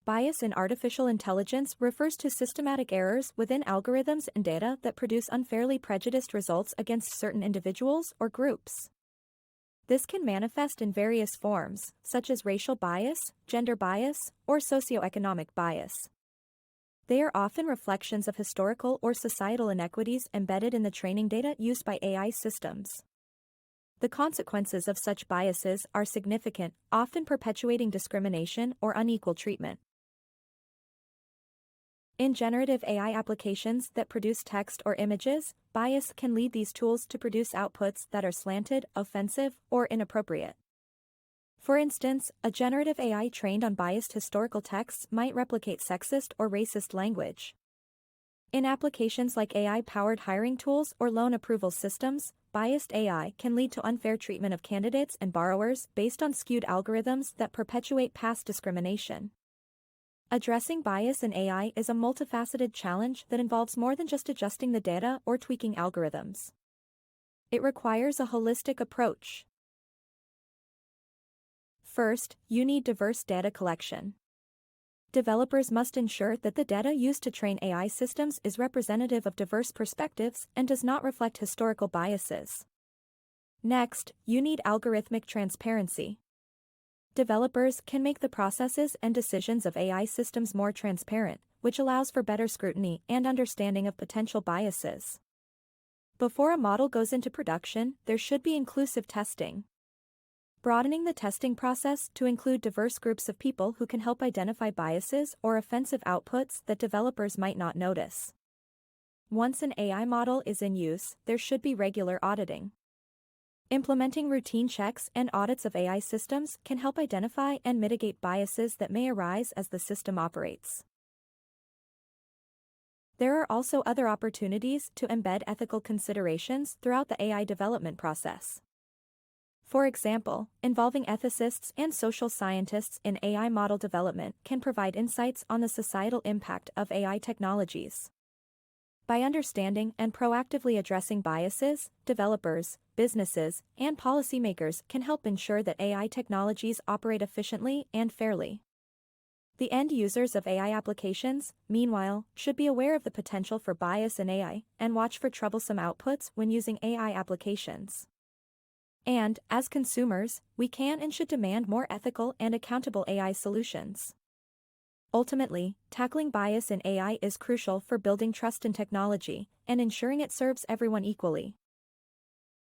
Bias in artificial intelligence refers to systematic errors within algorithms and data that produce unfairly prejudiced results against certain individuals or groups. This can manifest in various forms, such as racial bias, gender bias, or socioeconomic bias. They are often reflections of historical or societal inequities embedded in the training data used by AI systems. The consequences of such biases are significant, often perpetuating discrimination or unequal treatment. In generative AI applications that produce text or images, bias can lead these tools to produce outputs that are slanted, offensive, or inappropriate. For instance, a generative AI trained on biased historical texts might replicate sexist or racist language. In applications like AI-powered hiring tools or loan approval systems, biased AI can lead to unfair treatment of candidates and borrowers based on skewed algorithms that perpetuate past discrimination. Addressing bias in AI is a multifaceted challenge that involves more than just adjusting the data or tweaking algorithms. It requires a holistic approach. First, you need diverse data collection. Developers must ensure that the data used to train AI systems is representative of diverse perspectives and does not reflect historical biases. Next, you need algorithmic transparency. Developers can make the processes and decisions of AI systems more transparent, which allows for better scrutiny and understanding of potential biases. Before a model goes into production, there should be inclusive testing. Broadening the testing process to include diverse groups of people who can help identify biases or offensive outputs that developers might not notice. Once an AI model is in use, there should be regular auditing. Implementing routine checks and audits of AI systems can help identify and mitigate biases that may arise as the system operates. There are also other opportunities to embed ethical considerations throughout the AI development process. For example, involving ethicists and social scientists in AI model development can provide insights on the societal impact of AI technologies. By understanding and proactively addressing biases, developers, businesses, and policymakers can help ensure that AI technologies operate efficiently and fairly. The end users of AI applications, meanwhile, should be aware of the potential for bias in AI and watch for troublesome outputs when using AI applications. And, as consumers, we can and should demand more ethical and accountable AI solutions. Ultimately, tackling bias in AI is crucial for building trust in technology and ensuring it serves everyone equally.